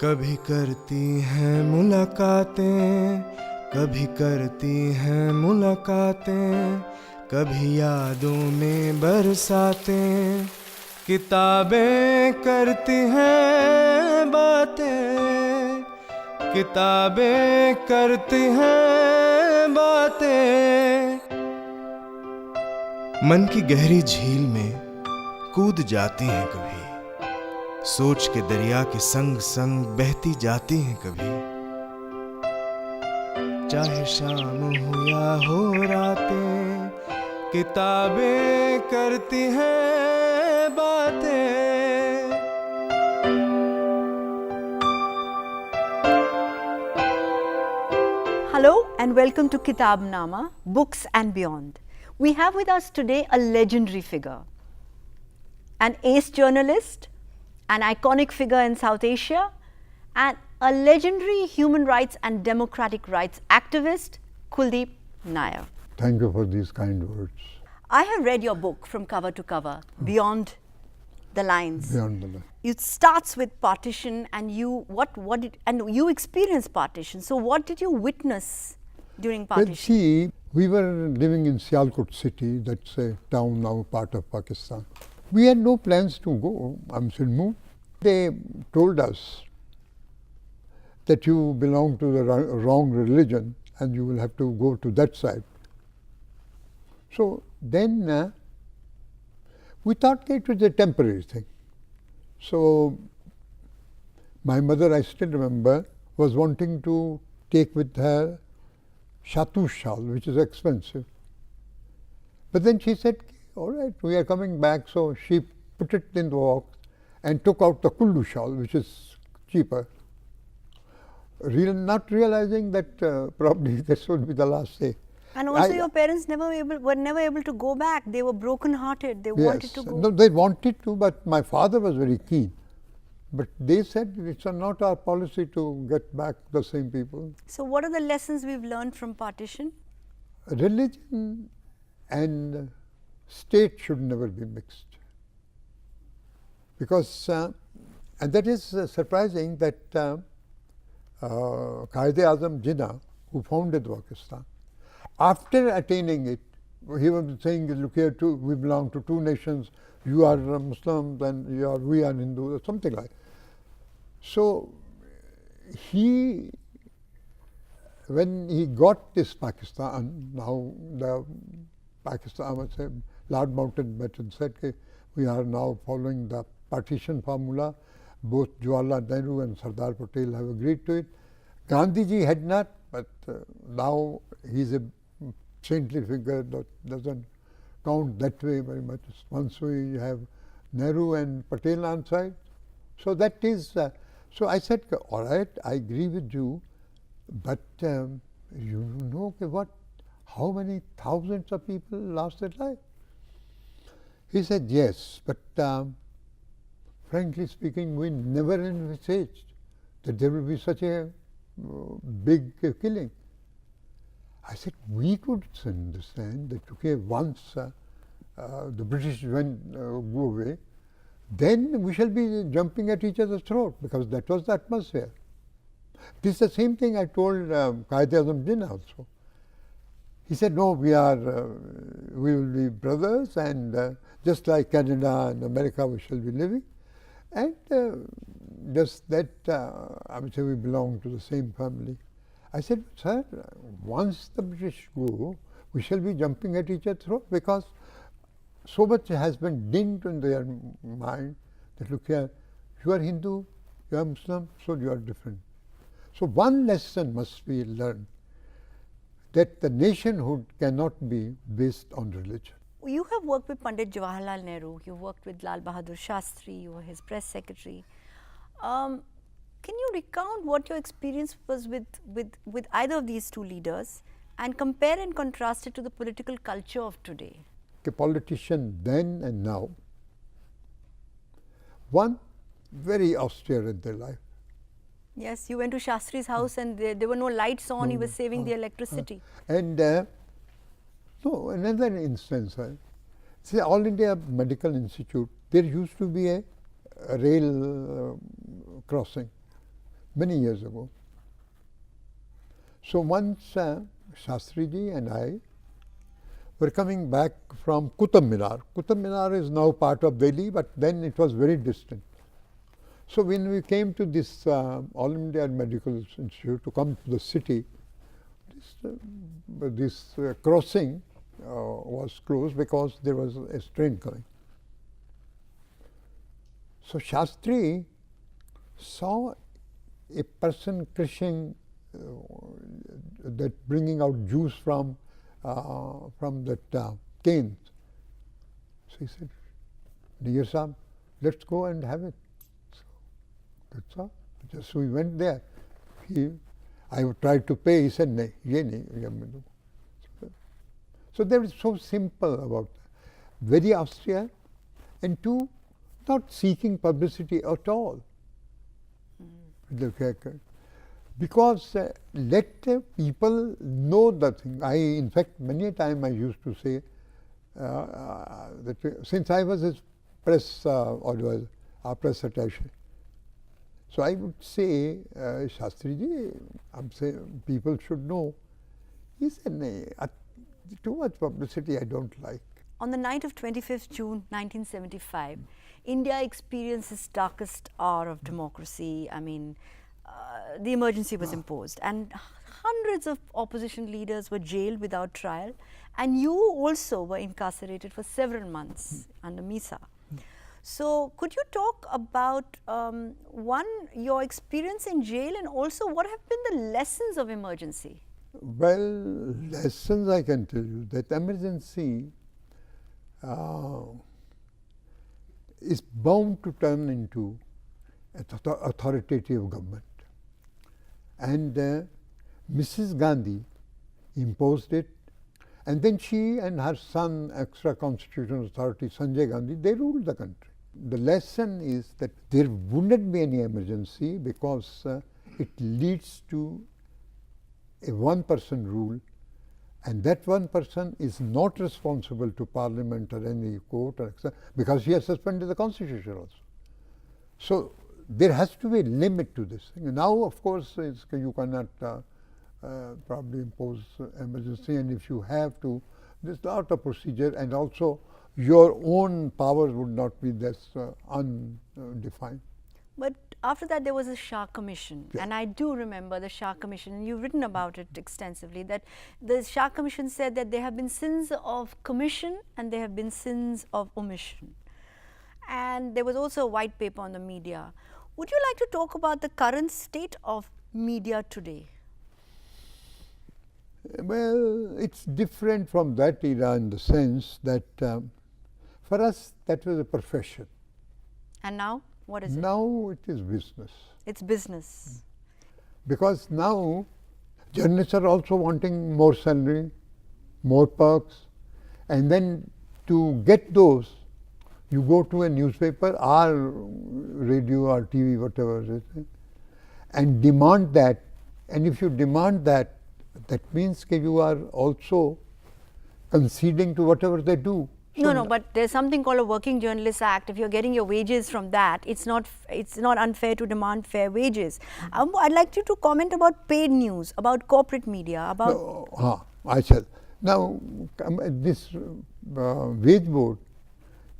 कभी करती हैं मुलाकातें, कभी करती हैं मुलाकातें, कभी यादों में बरसातें, किताबें करती हैं बातें, किताबें करती हैं बातें। मन की गहरी झील में कूद जाती हैं कभी, सोच के दरिया के संग संग बहती जाती हैं कभी। चाहे शाम हो या हो रातें, किताबें करती हैं बातें। Hello and welcome to Kitabnama, Books and Beyond. We have with us today a legendary figure, an ace journalist, an iconic figure in South Asia, and a legendary human rights and democratic rights activist, Kuldeep Nair. Thank you for these kind words. I have read your book from cover to cover, Beyond the Lines. Beyond the line. It starts with partition, and you you experienced partition. So what did you witness during partition? Well, see, we were living in Sialkot city, that's a town now part of Pakistan. We had no plans to go Amsilmu. They told us that you belong to the wrong religion and you will have to go to that side. So then we thought it was a temporary thing. So my mother, I still remember, was wanting to take with her Shatu shawl, which is expensive. But then she said, all right, we are coming back. So she put it in the box and took out the Kullu shawl, which is cheaper. Not realizing that probably this would be the last day. And also your parents were never able to go back. They were broken-hearted. They wanted to go. No, they wanted to, but my father was very keen. But they said it's not our policy to get back the same people. So what are the lessons we've learned from partition? Religion and state should never be mixed. Because, and that is surprising that Quaid-e-Azam Jinnah, who founded Pakistan, after attaining it, he was saying, look here, we belong to two nations, you are Muslims and we are Hindus, or something like that. So when he got this Pakistan, now the Pakistan, I must say, Lord Mountbatten said, we are now following the partition formula. Both Jawaharlal Nehru and Sardar Patel have agreed to it. Gandhiji had not, but now he is a saintly figure that doesn't count that way very much. Once we have Nehru and Patel on side. So that is, so I said, all right, I agree with you, but you know how many thousands of people lost their life? He said, yes, but frankly speaking, we never envisaged that there will be such a big killing. I said, we could understand that, okay, once the British go away, then we shall be jumping at each other's throat, because that was the atmosphere. This is the same thing I told Quaid-e-Azam Jinnah also. He said, no, we will be brothers, and just like Canada and America, we shall be living. And just that, I would say we belong to the same family. I said, sir, once the British go, we shall be jumping at each other's throat, because so much has been dinned in their mind that, look here, you are Hindu, you are Muslim, so you are different. So one lesson must be learned, that the nationhood cannot be based on religion. You have worked with Pandit Jawaharlal Nehru, you worked with Lal Bahadur Shastri, you were his press secretary. Can you recount what your experience was with either of these two leaders and compare and contrast it to the political culture of today? A politician then and now, one, very austere in their life. Yes, you went to Shastri's house and there were no lights on, he was saving the electricity. And no, another instance, see, All India Medical Institute, there used to be a rail crossing. many years ago. So once Shastriji and I were coming back from Qutub Minar. Qutub Minar is now part of Delhi, but then it was very distant. So when we came to this All India Medical Institute to come to the city, this crossing was closed because there was a train coming. So Shastri saw a person crushing, that bringing out juice from that canes. So he said, "Dear Sam, let's go and have it." So that's all. So we went there. I tried to pay. He said, "No, ye nahi, ye main do." So they were so simple about that. Very austere, and two, not seeking publicity at all. Because let people know the thing. In fact, many a time I used to say that since I was his press press attaché, so I would say, Shastriji, I'm saying people should know. He said, "No, too much publicity I don't like." On the night of 25th June 1975, India experienced its darkest hour of democracy. I mean, the emergency was imposed and hundreds of opposition leaders were jailed without trial, and you also were incarcerated for several months under MISA. So could you talk about one, your experience in jail, and also what have been the lessons of emergency? Well, lessons I can tell you that emergency is bound to turn into authoritative government. And Mrs. Gandhi imposed it, and then she and her son, extra constitutional authority Sanjay Gandhi, they ruled the country. The lesson is that there wouldn't be any emergency because it leads to a one-person rule, and that one person is not responsible to Parliament or any court or because he has suspended the Constitution also. So there has to be a limit to this thing. Now, of course, you cannot probably impose emergency, and if you have to, there's a lot of procedure, and also your own powers would not be this undefined. But after that, there was a Shah Commission, and I do remember the Shah Commission, and you've written about it extensively, that the Shah Commission said that there have been sins of commission and there have been sins of omission. And there was also a white paper on the media. Would you like to talk about the current state of media today? Well, it's different from that era in the sense that for us that was a profession. And now, what is it? Now it is business. It's business. Because now journalists are also wanting more salary, more perks, and then to get those, you go to a newspaper or radio or TV, whatever it is, and demand that. And if you demand that, that means that you are also conceding to whatever they do. So No, but there's something called a Working Journalists Act. If you're getting your wages from that, it's not unfair to demand fair wages. I'd like you to comment about paid news, about corporate media, about. I shall. Now, this wage board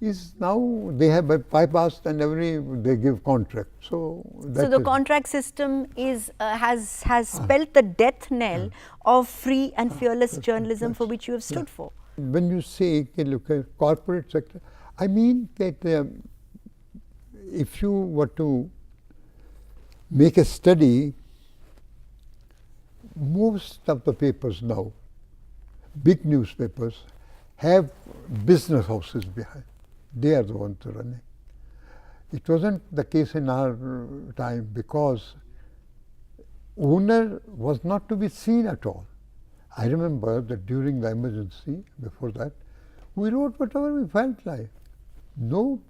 is now, they have bypassed and they give contract. So the contract system is has spelt the death knell of free and fearless journalism for which you have stood for. When you say, look at corporate sector, I mean that if you were to make a study, most of the papers now, big newspapers, have business houses behind. They are the ones running. It wasn't the case in our time because owner was not to be seen at all. I remember that during the emergency, before that, we wrote whatever we felt like. No,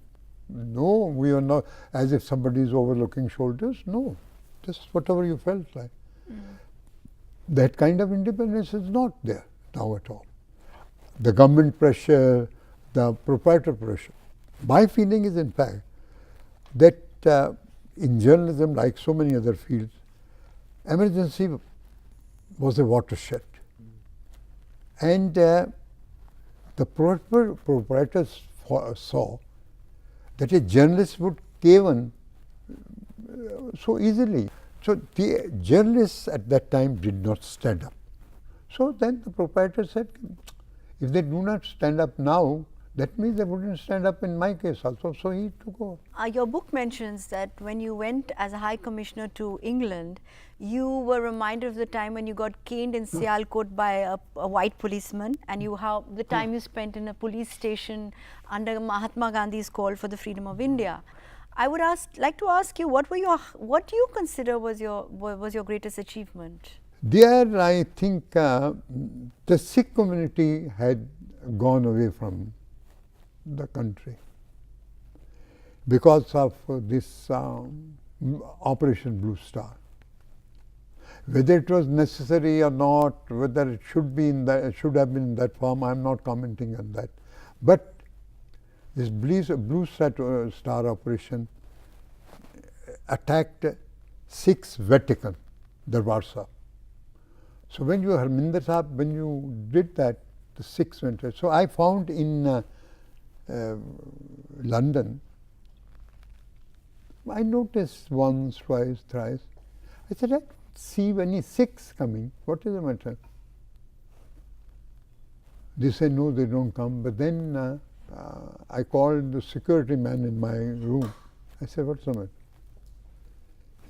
we are not as if somebody is overlooking shoulders. No, just whatever you felt like. That kind of independence is not there now at all. The government pressure, the proprietor pressure. My feeling is, in fact, that in journalism, like so many other fields, emergency was a watershed. And the proprietors saw that a journalist would cave in so easily. So the journalists at that time did not stand up. So then the proprietor said, if they do not stand up now, that means they wouldn't stand up in my case also. So he took over. Your book mentions that when you went as a High Commissioner to England, you were reminded of the time when you got caned in Sialkot by a white policeman, and how the time you spent in a police station under Mahatma Gandhi's call for the freedom of India. I would like to ask you, what do you consider was your greatest achievement? There, I think the Sikh community had gone away from the country because of this Operation Blue Star. Whether it was necessary or not, whether it should have been in that form, I am not commenting on that. But this Blue Star operation attacked Sikhs' Vatican, Darbar Sahib. So when you Harminder Sahib, when you did that, the Sikhs went. So I found in London, I noticed once, twice, thrice. I said, I don't see any Sikhs coming. What is the matter? They said, no, they don't come. But then I called the security man in my room. I said, what's the matter?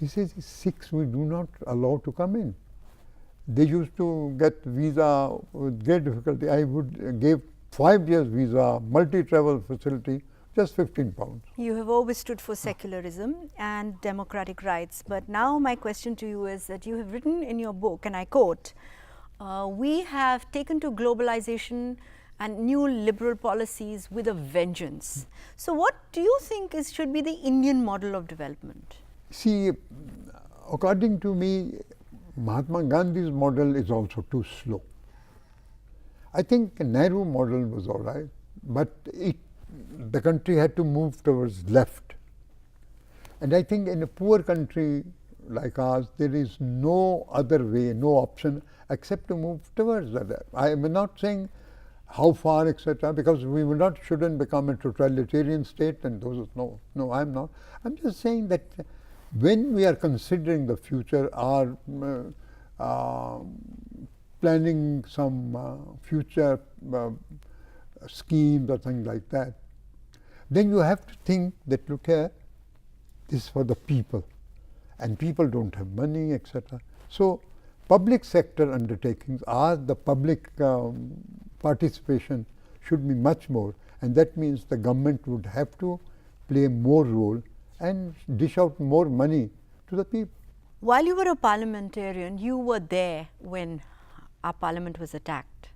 He says, Sikhs we do not allow to come in. They used to get visa with great difficulty. I give 5 years visa, multi-travel facility, just £15. You have always stood for secularism and democratic rights. But now my question to you is that you have written in your book, and I quote, we have taken to globalization and new liberal policies with a vengeance. So what do you think should be the Indian model of development? See, according to me, Mahatma Gandhi's model is also too slow. I think Nehru model was all right, but the country had to move towards left. And I think in a poor country like ours, there is no other way, no option except to move towards that. I am not saying how far, etc., because we shouldn't become a totalitarian state, and those, no, I am not. I am just saying that when we are considering the future, or planning some future schemes or things like that, then you have to think that, look here, this is for the people, and people don't have money, etc. So public sector undertakings, or the public participation should be much more, and that means the government would have to play more role and dish out more money to the people. While you were a parliamentarian, you were there when our parliament was attacked.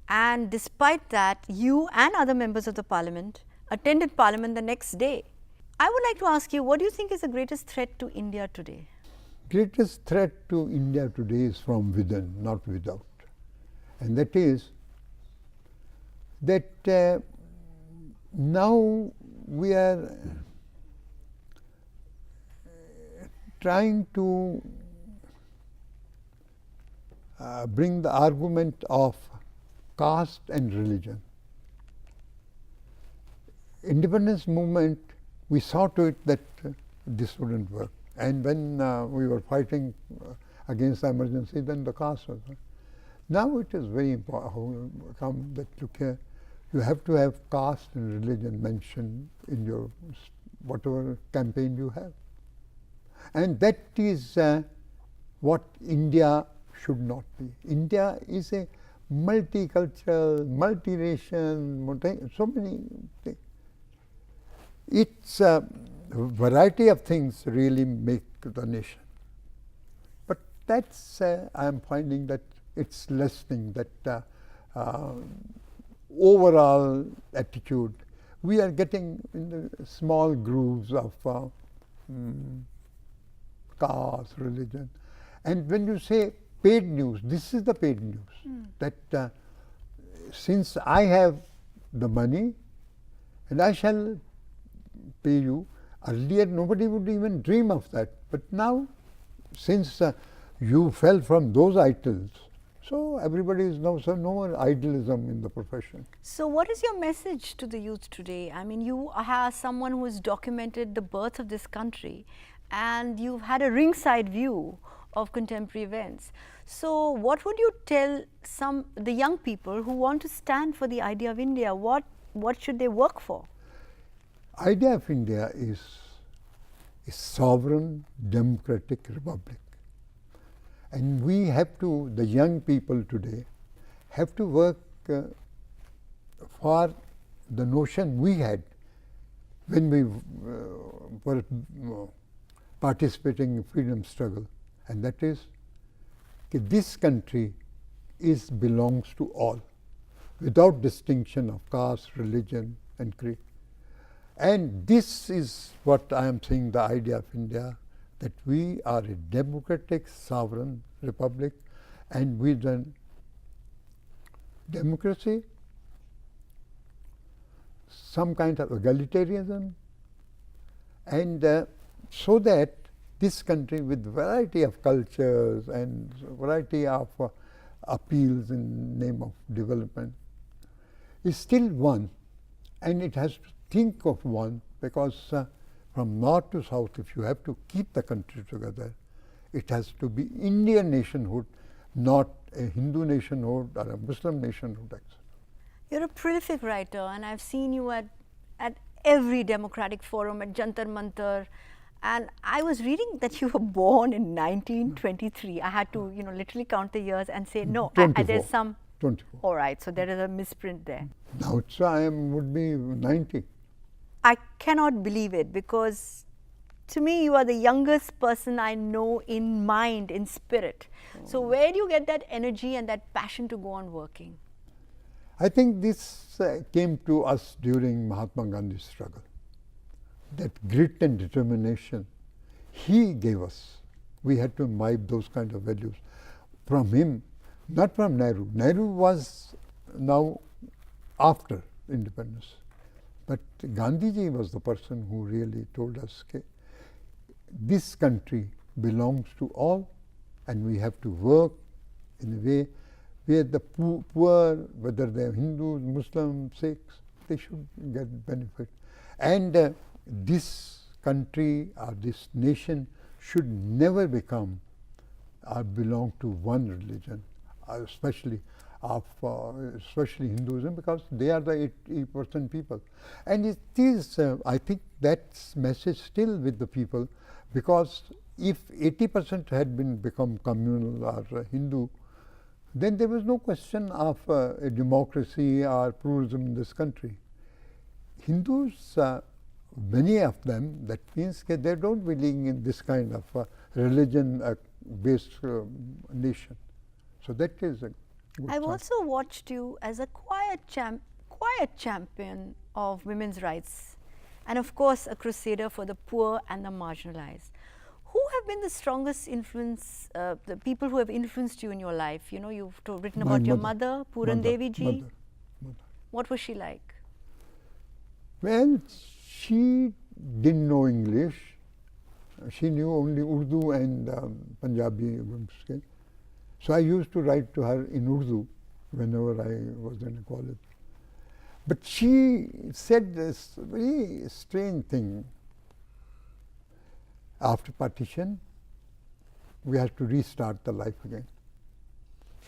And despite that, you and other members of the parliament attended parliament the next day. I would like to ask you, what do you think is the greatest threat to India today? Greatest threat to India today is from within, not without. And that is that now we are trying to bring the argument of caste and religion. Independence movement, we saw to it that this wouldn't work. And when we were fighting against the emergency, then the caste was. Now it is very important that, look here, you have to have caste and religion mentioned in your whatever campaign you have. And that is what India should not be. India is a multicultural, multiracial, so many things. It's a variety of things really make the nation. But that's, I am finding that it's lessening, that overall attitude. We are getting in the small grooves of caste, religion. And when you say paid news, this is the paid news. That since I have the money and I shall pay you, Earlier, nobody would even dream of that. But now, since you fell from those idols, so everybody is now, so no more idealism in the profession. So, what is your message to the youth today? I mean, you are someone who has documented the birth of this country, and you've had a ringside view of contemporary events. So, what would you tell the young people who want to stand for the idea of India? What should they work for? Idea of India is a sovereign democratic republic. And we have to, the young people today, have to work for the notion we had when we were participating in freedom struggle, and that is that this country belongs to all, without distinction of caste, religion, and creed. And this is what I am saying, the idea of India, that we are a democratic, sovereign republic, and with democracy, some kind of egalitarianism, and so that this country, with variety of cultures and variety of appeals in name of development, is still one, and it has to think of one, because from north to south, if you have to keep the country together, it has to be Indian nationhood, not a Hindu nationhood or a Muslim nationhood. You're a prolific writer, and I've seen you at every democratic forum, at Jantar Mantar. And I was reading that you were born in 1923. I had to, literally count the years and say, no, there's some. 24. All right, so there is a misprint there. Now would be 90. I cannot believe it, because to me you are the youngest person I know in mind, in spirit. So where do you get that energy and that passion to go on working? I think this came to us during Mahatma Gandhi's struggle. That grit and determination he gave us. We had to imbibe those kind of values from him, not from Nehru. Nehru was now after independence. But Gandhiji was the person who really told us, okay, this country belongs to all, and we have to work in a way where the poor, whether they are Hindus, Muslims, Sikhs, they should get benefit. And this country or this nation should never become or belong to one religion, especially Hinduism, because they are the 80% people. And it is, I think, that message still with the people, because if 80% had become communal or Hindu, then there was no question of a democracy or pluralism in this country. Hindus, many of them, that means that they don't believe in this kind of religion-based nation. So that is a good I've sign. also watched you as a quiet champion of women's rights, and of course a crusader for the poor and the marginalized. Who have been the strongest influence, the people who have influenced you in your life? You've written My about your mother. mother, Puran Devi ji. Mother. What was she like? Well, she didn't know English. She knew only Urdu and Punjabi. So I used to write to her in Urdu whenever I was in college. But she said this very strange thing. After partition, we had to restart the life again.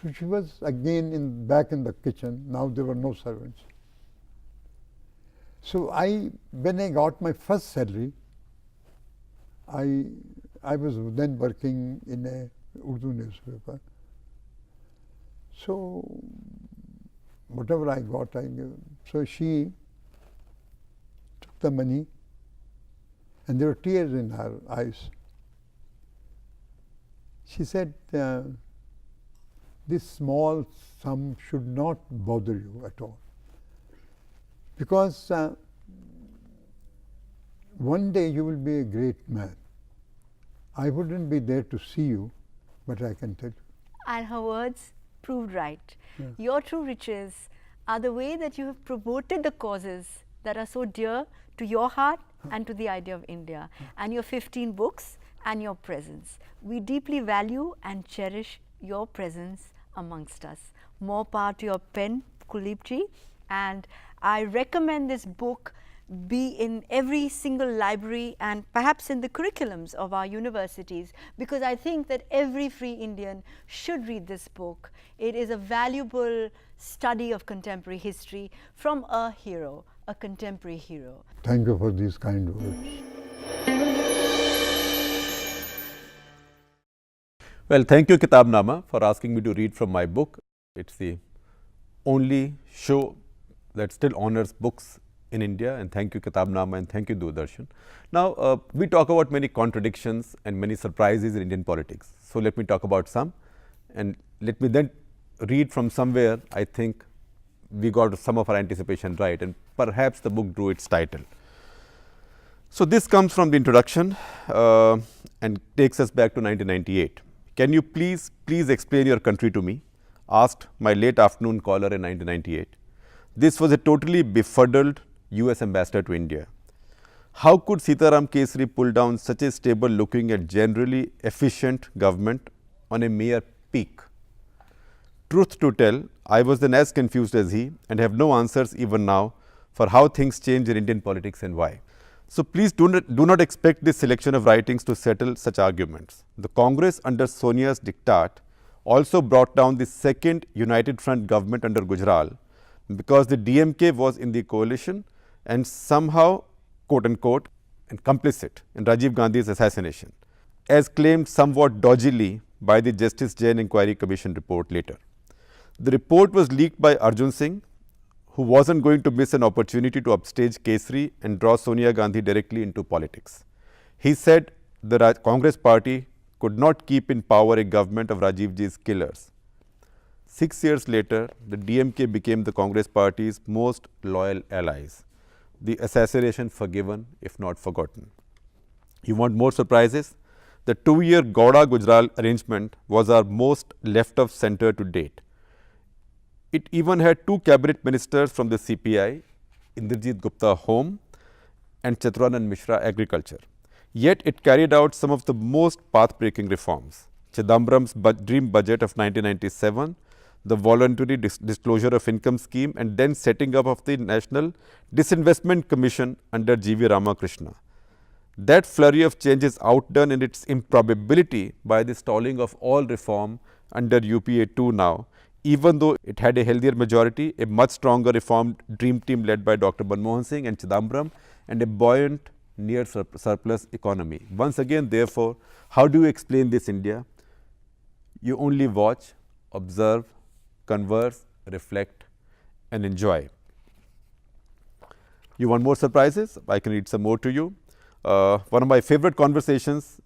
So she was again back in the kitchen. Now there were no servants. So when I got my first salary, I was then working in a Urdu newspaper. So whatever I got, I gave. So she took the money, and there were tears in her eyes. She said, this small sum should not bother you at all, because one day you will be a great man. I wouldn't be there to see you, but I can tell you. And her words proved right. Yeah. Your true riches are the way that you have promoted the causes that are so dear to your heart and to the idea of India, and your 15 books and your presence. We deeply value and cherish your presence amongst us. More power to your pen, Kuldeepji, and I recommend this book be in every single library and perhaps in the curriculums of our universities, because I think that every free Indian should read this book. It is a valuable study of contemporary history from a hero, a contemporary hero. Thank you for these kind words. Well, thank you Kitabnama for asking me to read from my book. It's the only show that still honors books in India, and thank you Kitabnama and thank you Doordarshan. Now, we talk about many contradictions and many surprises in Indian politics. So, let me talk about some, and let me then read from somewhere I think we got some of our anticipation right, and perhaps the book drew its title. So, this comes from the introduction and takes us back to 1998. Can you please explain your country to me? Asked my late afternoon caller in 1998. This was a totally befuddled US ambassador to India. How could Sitaram Kesari pull down such a stable looking and generally efficient government on a mere peak? Truth to tell, I was then as confused as he and have no answers even now for how things change in Indian politics and why. So, please do not expect this selection of writings to settle such arguments. The Congress under Sonia's diktat also brought down the second United Front government under Gujral because the DMK was in the coalition and somehow, quote unquote, and complicit in Rajiv Gandhi's assassination, as claimed somewhat dodgily by the Justice Jain Inquiry Commission report later. The report was leaked by Arjun Singh, who wasn't going to miss an opportunity to upstage Kesari and draw Sonia Gandhi directly into politics. He said the Congress party could not keep in power a government of Rajiv Ji's killers. 6 years later, the DMK became the Congress party's most loyal allies. The assassination forgiven, if not forgotten. You want more surprises? The 2-year Gowda-Gujral arrangement was our most left of center to date. It even had 2 cabinet ministers from the CPI, Indrajit Gupta Home and Chaturundan Mishra Agriculture. Yet it carried out some of the most path-breaking reforms. Chidambaram's dream budget of 1997, the voluntary disclosure of income scheme, and then setting up of the National Disinvestment Commission under G.V. Ramakrishna. That flurry of change is outdone in its improbability by the stalling of all reform under UPA 2 now, even though it had a healthier majority, a much stronger reformed dream team led by Dr. Manmohan Singh and Chidambaram, and a buoyant near surplus economy. Once again, therefore, how do you explain this India? You only watch, observe, converse, reflect and enjoy. You want more surprises? I can read some more to you. One of my favorite conversations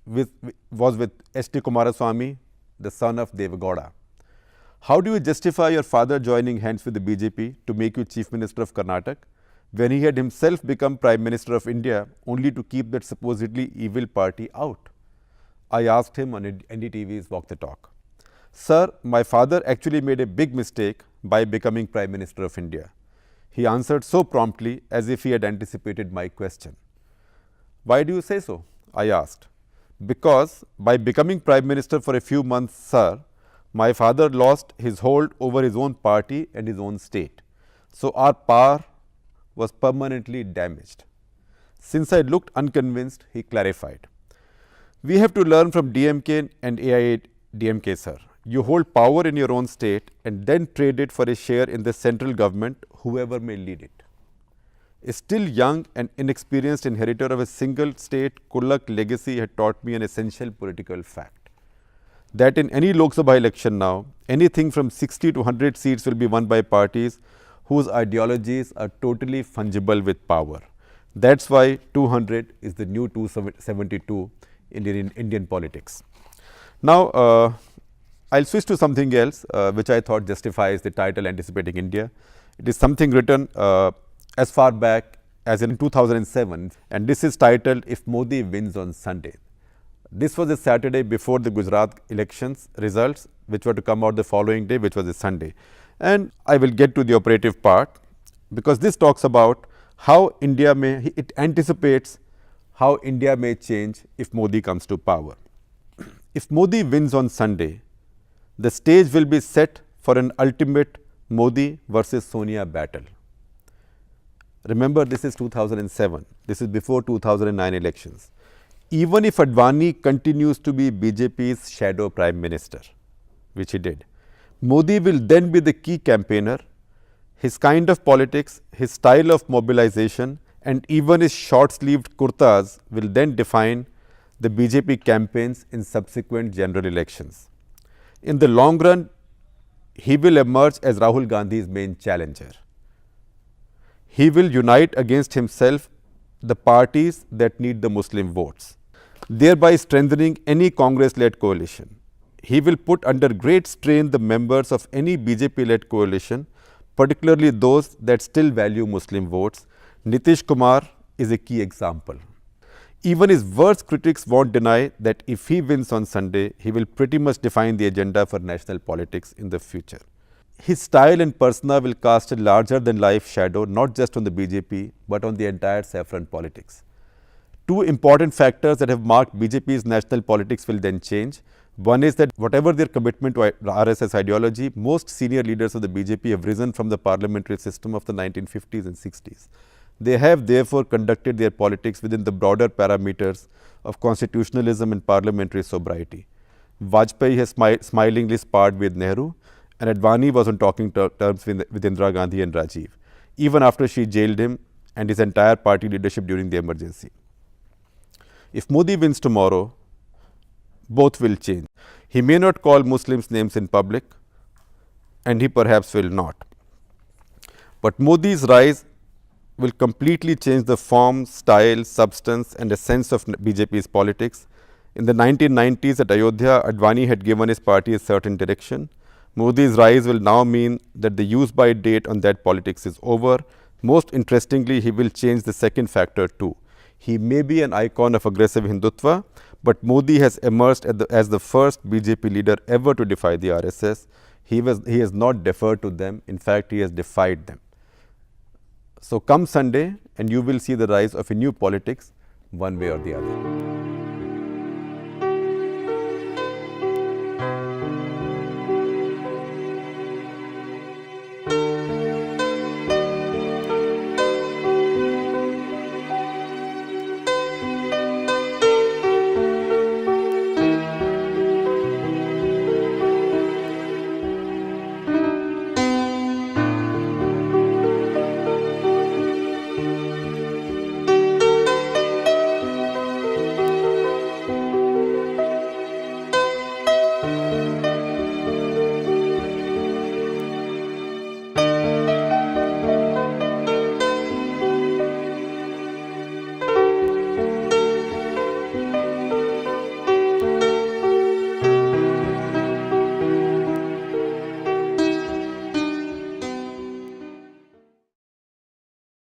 was with S.T. Kumaraswamy, the son of Devagowda. How do you justify your father joining hands with the BJP to make you Chief Minister of Karnataka, when he had himself become Prime Minister of India only to keep that supposedly evil party out? I asked him on NDTV's Walk the Talk. Sir, my father actually made a big mistake by becoming Prime Minister of India. He answered so promptly as if he had anticipated my question. Why do you say so? I asked. Because by becoming Prime Minister for a few months, sir, my father lost his hold over his own party and his own state. So our power was permanently damaged. Since I looked unconvinced, he clarified. We have to learn from DMK and AIADMK, sir. You hold power in your own state and then trade it for a share in the central government, whoever may lead it. A still young and inexperienced inheritor of a single state Kulak legacy had taught me an essential political fact. That in any Lok Sabha election now, anything from 60 to 100 seats will be won by parties whose ideologies are totally fungible with power. That's why 200 is the new 272 in Indian politics. Now, I'll switch to something else which I thought justifies the title Anticipating India. It is something written as far back as in 2007, and this is titled If Modi Wins on Sunday. This was a Saturday before the Gujarat elections results, which were to come out the following day, which was a Sunday. And I will get to the operative part. because this talks about how India may, it anticipates how India may change if Modi comes to power. If Modi wins on Sunday, the stage will be set for an ultimate Modi versus Sonia battle. Remember, this is 2007. This is before 2009 elections. Even if Advani continues to be BJP's shadow prime minister, which he did, Modi will then be the key campaigner. His kind of politics, his style of mobilization, and even his short-sleeved kurtas will then define the BJP campaigns in subsequent general elections. In the long run, he will emerge as Rahul Gandhi's main challenger. He will unite against himself the parties that need the Muslim votes, thereby strengthening any Congress-led coalition. He will put under great strain the members of any BJP-led coalition, particularly those that still value Muslim votes. Nitish Kumar is a key example. Even his worst critics won't deny that if he wins on Sunday, he will pretty much define the agenda for national politics in the future. His style and persona will cast a larger-than-life shadow not just on the BJP, but on the entire saffron politics. Two important factors that have marked BJP's national politics will then change. One is that whatever their commitment to RSS ideology, most senior leaders of the BJP have risen from the parliamentary system of the 1950s and 60s. They have therefore conducted their politics within the broader parameters of constitutionalism and parliamentary sobriety. Vajpayee has smilingly sparred with Nehru, and Advani was on talking terms with Indira Gandhi and Rajiv, even after she jailed him and his entire party leadership during the emergency. If Modi wins tomorrow, both will change. He may not call Muslims names in public, and he perhaps will not. But Modi's rise will completely change the form, style, substance and essence of BJP's politics. In the 1990s at Ayodhya, Advani had given his party a certain direction. Modi's rise will now mean that the use-by date on that politics is over. Most interestingly, he will change the second factor too. He may be an icon of aggressive Hindutva, but Modi has emerged as the first BJP leader ever to defy the RSS. He has not deferred to them. In fact, he has defied them. So come Sunday and you will see the rise of a new politics one way or the other.